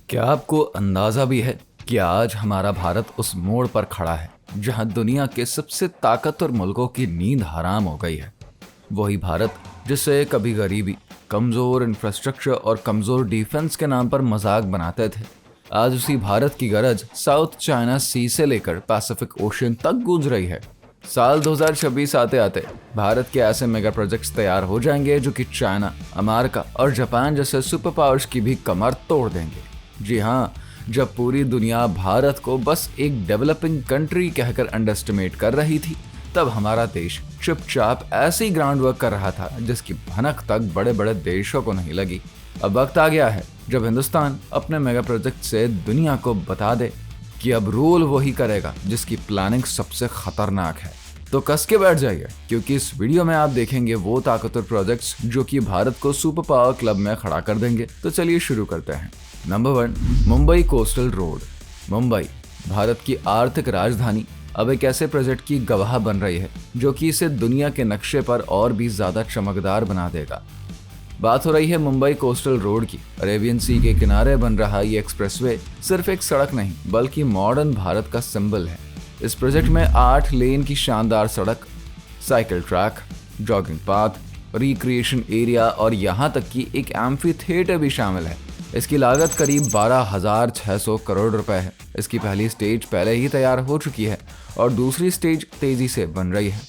क्या आपको अंदाजा भी है कि आज हमारा भारत उस मोड़ पर खड़ा है जहां दुनिया के सबसे ताकतवर मुल्कों की नींद हराम हो गई है। वही भारत जिसे कभी गरीबी, कमजोर इंफ्रास्ट्रक्चर और कमजोर डिफेंस के नाम पर मजाक बनाते थे, आज उसी भारत की गरज साउथ चाइना सी से लेकर पैसिफिक ओशन तक गूंज रही है। साल 2026 आते आते भारत के ऐसे मेगा प्रोजेक्ट्स तैयार हो जाएंगे जो कि चाइना, अमेरिका और जापान जैसे सुपर पावर्स की भी कमर तोड़ देंगे। जी हाँ, जब पूरी दुनिया भारत को बस एक डेवलपिंग कंट्री कहकर अंडरएस्टिमेट कर रही थी, तब हमारा देश चुपचाप ऐसे ही ग्राउंड वर्क कर रहा था जिसकी भनक तक बड़े बड़े देशों को नहीं लगी। अब वक्त आ गया है जब हिंदुस्तान अपने मेगा प्रोजेक्ट से दुनिया को बता दे कि अब रूल वही करेगा जिसकी प्लानिंग सबसे खतरनाक है। तो कस के बैठ जाइए, क्योंकि इस वीडियो में आप देखेंगे वो ताकतवर प्रोजेक्ट्स जो कि भारत को सुपर पावर क्लब में खड़ा कर देंगे। तो चलिए शुरू करते हैं। Number 1, Mumbai coastal road. Mumbai Bharat की आर्थिक राजधानी अब एक ऐसे प्रोजेक्ट की गवाह बन रही है जो कि इसे दुनिया के नक्शे पर और भी ज्यादा चमकदार बना देगा। बात हो रही है मुंबई कोस्टल रोड की। अरेबियन सी के किनारे बन रहा ये एक्सप्रेसवे सिर्फ एक सड़क नहीं बल्कि मॉडर्न भारत का सिंबल है। इस प्रोजेक्ट में 8 लेन की शानदार सड़क, cycle track, jogging path, recreation area और यहाँ तक कि एक एम्फी थिएटर भी शामिल है। इसकी लागत करीब 12,600 करोड़ रुपए है। इसकी पहली स्टेज पहले ही तैयार हो चुकी है और दूसरी स्टेज तेजी से बन रही है।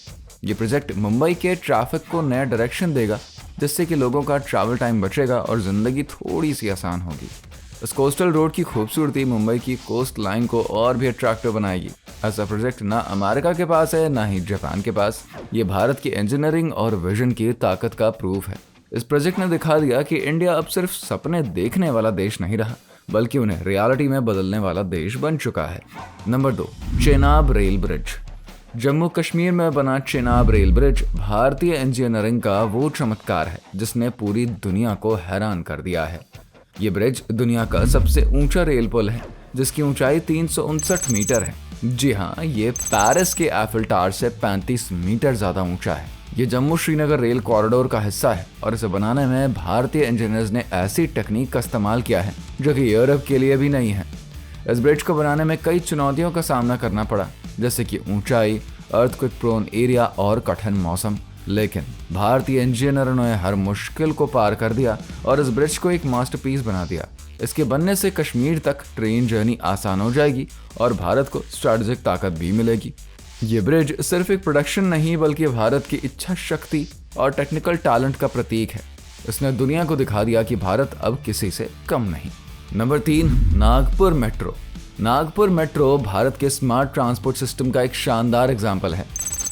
ये प्रोजेक्ट मुंबई के ट्रैफिक को नया डायरेक्शन देगा, जिससे कि लोगों का ट्रैवल टाइम बचेगा और जिंदगी थोड़ी सी आसान होगी। इस कोस्टल रोड की खूबसूरती मुंबई की कोस्ट लाइन को और भी अट्रैक्टिव बनाएगी। ऐसा प्रोजेक्ट ना अमेरिका के पास है ना ही जापान के पास। ये भारत की इंजीनियरिंग और विजन की ताकत का प्रूफ है। इस प्रोजेक्ट ने दिखा दिया कि इंडिया अब सिर्फ सपने देखने वाला देश नहीं रहा, बल्कि उन्हें रियलिटी में बदलने वाला देश बन चुका है। Number 2, Chenab rail bridge. Jammu Kashmir में बना चेनाब रेल ब्रिज भारतीय इंजीनियरिंग का वो चमत्कार है जिसने पूरी दुनिया को हैरान कर दिया है। ये ब्रिज दुनिया का सबसे ऊंचा रेल पुल है जिसकी ऊंचाई 359 मीटर है। जी हाँ, ये पेरिस के एफिल टावर से 35 मीटर ज्यादा ऊंचा है। ये जम्मू श्रीनगर रेल कॉरिडोर का हिस्सा है और इसे बनाने में भारतीय इंजीनियर्स ने ऐसी टेक्निक का इस्तेमाल किया है जो कि यूरोप के लिए भी नहीं है। इस ब्रिज को बनाने में कई चुनौतियों का सामना करना पड़ा, जैसे कि ऊंचाई, अर्थक्वेक प्रोन एरिया और कठिन मौसम। लेकिन भारतीय इंजीनियरों ने हर मुश्किल को पार कर दिया और इस ब्रिज को एक मास्टरपीस बना दिया। इसके बनने से कश्मीर तक ट्रेन जर्नी आसान हो जाएगी और भारत को स्ट्रैटेजिक ताकत भी मिलेगी। ये ब्रिज सिर्फ एक प्रोडक्शन नहीं बल्कि भारत की इच्छा शक्ति और टेक्निकल टैलेंट का प्रतीक है। इसने दुनिया को दिखा दिया कि भारत अब किसी से कम नहीं। Number 3, Nagpur metro. Nagpur metro Bharat के स्मार्ट ट्रांसपोर्ट सिस्टम का एक शानदार एग्जाम्पल है।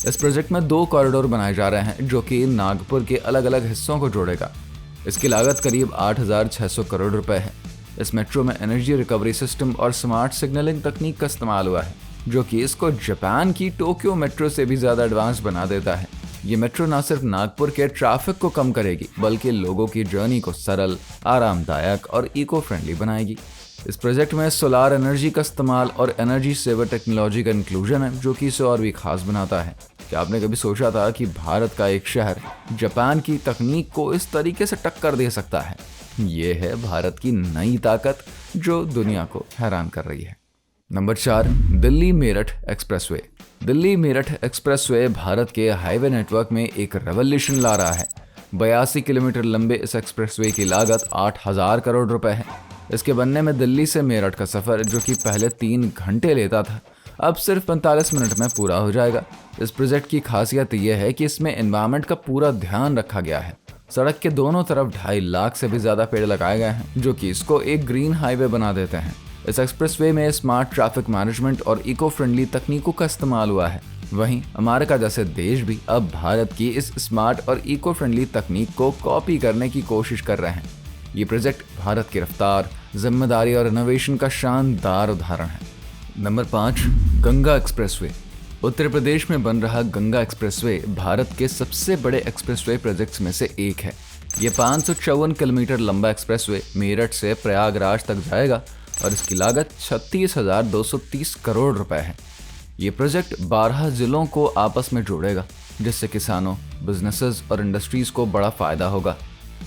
इस प्रोजेक्ट में 2 कॉरिडोर बनाए जा रहे हैं जो कि नागपुर के अलग अलग हिस्सों को जोड़ेगा। इसकी लागत करीब 8,600 करोड़ रुपए है। इस मेट्रो में एनर्जी रिकवरी सिस्टम और स्मार्ट सिग्नलिंग तकनीक का इस्तेमाल हुआ है जो कि इसको जापान की टोक्यो मेट्रो से भी ज्यादा एडवांस बना देता है। ये मेट्रो न सिर्फ नागपुर के ट्रैफिक को कम करेगी बल्कि लोगों की जर्नी को सरल, आरामदायक और इको फ्रेंडली बनाएगी। इस प्रोजेक्ट में सोलार एनर्जी का इस्तेमाल और एनर्जी सेवर टेक्नोलॉजी का इंक्लूजन है जो कि इसे और भी खास बनाता है। क्या आपने कभी सोचा था कि भारत का एक शहर जापान की तकनीक को इस तरीके से टक्कर दे सकता है? ये है भारत की नई ताकत जो दुनिया को हैरान कर रही है। Number 4, Delhi Meerut expressway. Delhi Meerut expressway Bharat के हाईवे नेटवर्क में एक रेवोल्यूशन ला रहा है। 82 किलोमीटर लंबे इस एक्सप्रेसवे की लागत 8,000 करोड़ रुपए है। इसके बनने में दिल्ली से मेरठ का सफर जो कि पहले 3 घंटे लेता था, अब सिर्फ 45 मिनट में पूरा हो जाएगा। इस प्रोजेक्ट की खासियत यह है कि इसमें एनवायरनमेंट का पूरा ध्यान रखा गया है। सड़क के दोनों तरफ 2.5 लाख से भी ज्यादा पेड़ लगाए गए हैं जो कि इसको एक ग्रीन हाईवे बना देते हैं। इस एक्सप्रेसवे में स्मार्ट ट्रैफिक मैनेजमेंट और इको फ्रेंडली तकनीकों का इस्तेमाल हुआ है। वहीं अमेरिका जैसे देश भी अब भारत की इस स्मार्ट और इको फ्रेंडली तकनीक को कॉपी करने की कोशिश कर रहे हैं। ये प्रोजेक्ट भारत की रफ्तार, जिम्मेदारी और इनोवेशन का शानदार उदाहरण है। Number 5, Ganga expressway. उत्तर प्रदेश में बन रहा गंगा एक्सप्रेसवे भारत के सबसे बड़े एक्सप्रेसवे प्रोजेक्ट्स में से एक है। ये 554 किलोमीटर लंबा एक्सप्रेसवे मेरठ से प्रयागराज तक जाएगा और इसकी लागत 36,230 करोड़ रुपए है। ये प्रोजेक्ट 12 जिलों को आपस में जोड़ेगा जिससे किसानों, बिजनेसेस और इंडस्ट्रीज को बड़ा फायदा होगा।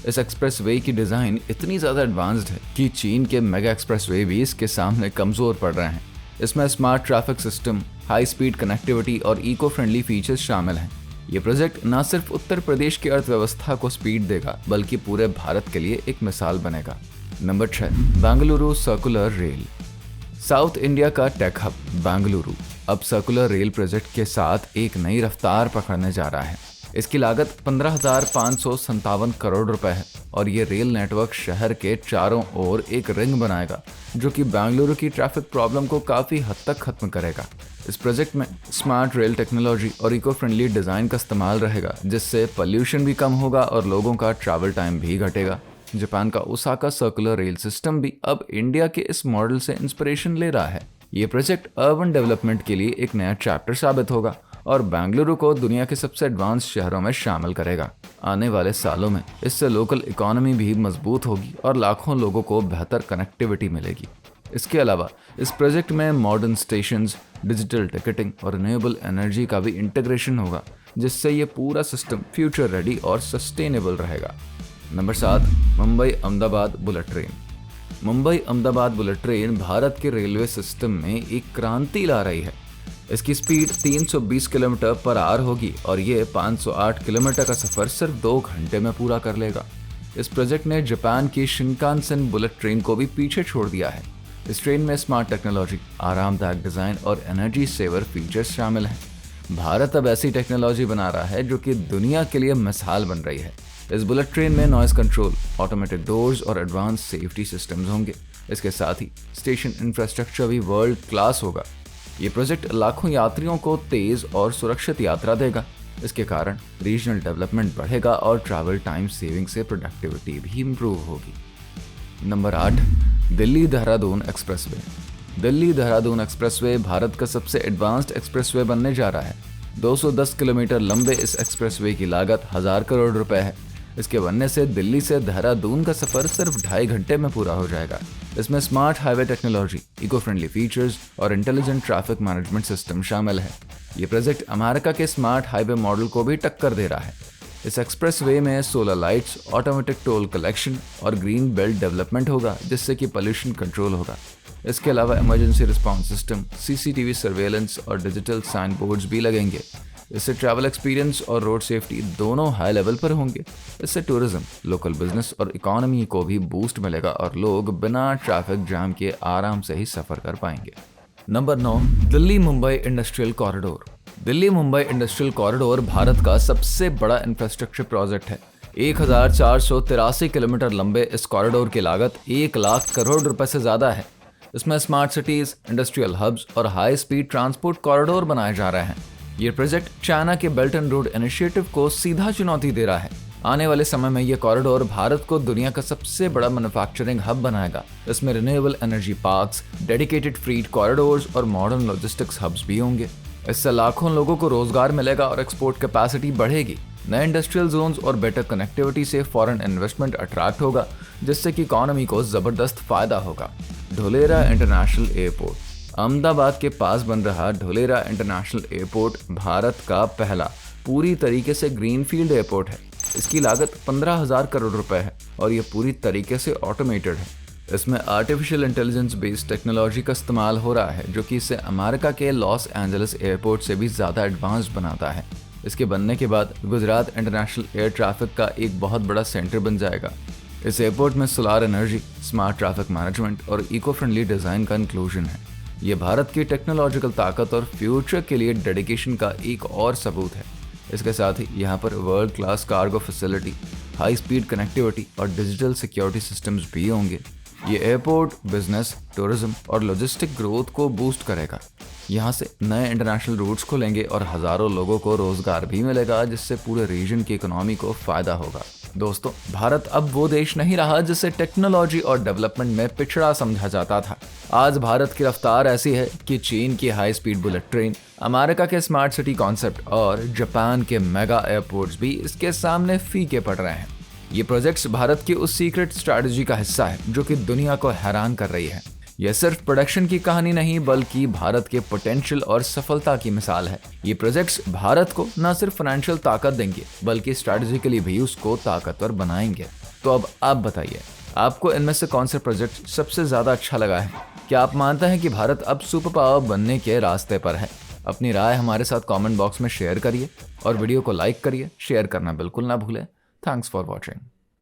इस एक्सप्रेसवे की डिज़ाइन इतनी ज़्यादा एडवांस्ड है कि चीन के मेगा एक्सप्रेसवे भी इसके सामने कमज़ोर पड़ रहे हैं। इसमें smart traffic system, high speed connectivity और इको फ्रेंडली फीचर्स शामिल हैं। ये प्रोजेक्ट न सिर्फ उत्तर प्रदेश की अर्थव्यवस्था को स्पीड देगा बल्कि पूरे भारत के लिए एक मिसाल बनेगा। Number 6, Bengaluru circular rail. South India का टेक हब बेंगलुरु अब सर्कुलर रेल प्रोजेक्ट के साथ एक नई रफ्तार पकड़ने जा रहा है। इसकी लागत 15,557 करोड़ रुपए है और ये रेल नेटवर्क शहर के चारों ओर एक रिंग बनाएगा जो कि बेंगलुरु की ट्रैफिक प्रॉब्लम को काफ़ी हद तक खत्म करेगा। इस प्रोजेक्ट में स्मार्ट रेल टेक्नोलॉजी और इको फ्रेंडली डिज़ाइन का इस्तेमाल रहेगा, जिससे पॉल्यूशन भी कम होगा और लोगों का ट्रैवल टाइम भी घटेगा। जापान का ओसाका सर्कुलर रेल सिस्टम भी अब इंडिया के इस मॉडल से इंस्पिरेशन ले रहा है। ये प्रोजेक्ट अर्बन डेवलपमेंट के लिए एक नया चैप्टर साबित होगा और बेंगलुरु को दुनिया के सबसे एडवांस शहरों में शामिल करेगा। आने वाले सालों में इससे लोकल इकोनॉमी भी मजबूत होगी और लाखों लोगों को बेहतर कनेक्टिविटी मिलेगी। इसके अलावा इस प्रोजेक्ट में मॉडर्न स्टेशंस, डिजिटल टिकटिंग और रिन्यूएबल एनर्जी का भी इंटीग्रेशन होगा, जिससे ये पूरा सिस्टम फ्यूचर रेडी और सस्टेनेबल रहेगा। Number 7, Mumbai Ahmedabad bullet train. Mumbai Ahmedabad bullet train Bharat के रेलवे सिस्टम में एक क्रांति ला रही है। इसकी स्पीड 320 किलोमीटर पर आवर होगी और ये 508 किलोमीटर का सफर सिर्फ 2 घंटे में पूरा कर लेगा। इस प्रोजेक्ट ने जापान की शिनकानसेन बुलेट ट्रेन को भी पीछे छोड़ दिया है। इस ट्रेन में स्मार्ट टेक्नोलॉजी, आरामदायक डिज़ाइन और एनर्जी सेवर फीचर्स शामिल हैं। भारत अब ऐसी टेक्नोलॉजी बना रहा है जो कि दुनिया के लिए मिसाल बन रही है। इस बुलेट ट्रेन में नॉइज कंट्रोल, ऑटोमेटिक डोर्स और एडवांस सेफ्टी सिस्टम्स होंगे। इसके साथ ही स्टेशन इंफ्रास्ट्रक्चर भी वर्ल्ड क्लास होगा। ये प्रोजेक्ट लाखों यात्रियों को तेज और सुरक्षित यात्रा देगा। इसके कारण रीजनल डेवलपमेंट बढ़ेगा और ट्रैवल टाइम सेविंग से प्रोडक्टिविटी भी इम्प्रूव होगी। Number 8, Delhi Dehradun expressway. Delhi Dehradun expressway Bharat का सबसे एडवांस्ड एक्सप्रेसवे बनने जा रहा है। 210 किलोमीटर लंबे इस एक्सप्रेसवे की लागत 1000 करोड़ रुपए है। इसके बनने से दिल्ली से देहरादून का सफर सिर्फ 2.5 घंटे में पूरा हो जाएगा। इसमें smart highway technology, eco friendly features और इंटेलिजेंट ट्रैफिक मैनेजमेंट सिस्टम शामिल है। ये प्रोजेक्ट अमेरिका के स्मार्ट हाईवे मॉडल को भी टक्कर दे रहा है। इस एक्सप्रेसवे में solar lights, automatic toll collection और ग्रीन बेल्ट डेवलपमेंट होगा, जिससे कि पोल्यूशन कंट्रोल होगा। इसके अलावा emergency response system, CCTV surveillance और डिजिटल साइन बोर्ड्स भी लगेंगे। इससे ट्रैवल एक्सपीरियंस और रोड सेफ्टी दोनों हाई लेवल पर होंगे। इससे टूरिज्म, लोकल बिजनेस और इकोनॉमी को भी बूस्ट मिलेगा और लोग बिना ट्रैफिक जाम के आराम से ही सफर कर पाएंगे। Number 9, Delhi Mumbai industrial corridor. Delhi Mumbai industrial corridor Bharat का सबसे बड़ा इंफ्रास्ट्रक्चर प्रोजेक्ट है। 1483 किलोमीटर लंबे इस कॉरिडोर की लागत 1 लाख करोड़ रुपए से ज्यादा है। इसमें स्मार्ट सिटीज, इंडस्ट्रियल हब्स और हाई स्पीड ट्रांसपोर्ट कॉरिडोर बनाए जा रहे हैं। ये प्रोजेक्ट चाइना के बेल्ट एंड रोड इनिशिएटिव को सीधा चुनौती दे रहा है। आने वाले समय में ये कॉरिडोर भारत को दुनिया का सबसे बड़ा मैन्युफैक्चरिंग हब बनाएगा। इसमें renewable energy parks, dedicated freight corridors और मॉडर्न लॉजिस्टिक्स हब्स भी होंगे। इससे लाखों लोगों को रोजगार मिलेगा और एक्सपोर्ट कैपेसिटी बढ़ेगी। नए इंडस्ट्रियल जोन्स और बेटर कनेक्टिविटी से फॉरेन इन्वेस्टमेंट अट्रैक्ट होगा, जिससे कि इकोनॉमी को जबरदस्त फायदा होगा। Dholera international airport. अहमदाबाद के पास बन रहा ढोलेरा इंटरनेशनल एयरपोर्ट भारत का पहला पूरी तरीके से ग्रीनफील्ड एयरपोर्ट है। इसकी लागत 15,000 करोड़ रुपए है और ये पूरी तरीके से ऑटोमेटेड है। इसमें आर्टिफिशियल इंटेलिजेंस बेस्ड टेक्नोलॉजी का इस्तेमाल हो रहा है, जो कि इसे अमेरिका के लॉस एंजलिस एयरपोर्ट से भी ज़्यादा एडवांस्ड बनाता है। इसके बनने के बाद गुजरात इंटरनेशनल एयर ट्रैफिक का एक बहुत बड़ा सेंटर बन जाएगा। इस एयरपोर्ट में solar energy, smart traffic management और इको फ्रेंडली डिज़ाइन का इंक्लूजन है। ये भारत की टेक्नोलॉजिकल ताकत और फ्यूचर के लिए डेडिकेशन का एक और सबूत है। इसके साथ ही यहाँ पर world class cargo facility, high speed connectivity और डिजिटल सिक्योरिटी सिस्टम्स भी होंगे। ये एयरपोर्ट बिजनेस, टूरिज्म और लॉजिस्टिक ग्रोथ को बूस्ट करेगा। यहाँ से नए इंटरनेशनल रूट्स खुलेंगे और हज़ारों लोगों को रोजगार भी मिलेगा, जिससे पूरे रीजन की इकोनॉमी को फायदा होगा। दोस्तों, भारत अब वो देश नहीं रहा जिसे टेक्नोलॉजी और डेवलपमेंट में पिछड़ा समझा जाता था। आज भारत की रफ्तार ऐसी है कि चीन की high speed bullet train, America के स्मार्ट सिटी कॉन्सेप्ट और जापान के मेगा एयरपोर्ट्स भी इसके सामने फीके पड़ रहे हैं। ये प्रोजेक्ट्स भारत की उस सीक्रेट स्ट्रैटेजी का हिस्सा है जो कि दुनिया को हैरान कर रही है। यह सिर्फ प्रोडक्शन की कहानी नहीं, बल्कि भारत के पोटेंशियल और सफलता की मिसाल है। ये प्रोजेक्ट्स भारत को न सिर्फ फाइनेंशियल ताकत देंगे, बल्कि स्ट्रैटेजिकली भी उसको ताकतवर बनाएंगे। तो अब आप बताइए, आपको इनमें से कौन सा प्रोजेक्ट सबसे ज़्यादा अच्छा लगा है? क्या आप मानते हैं कि भारत अब सुपर पावर बनने के रास्ते पर है? अपनी राय हमारे साथ कमेंट बॉक्स में शेयर करिए और वीडियो को लाइक करिए, शेयर करना बिल्कुल ना भूलें। Thanks for watching.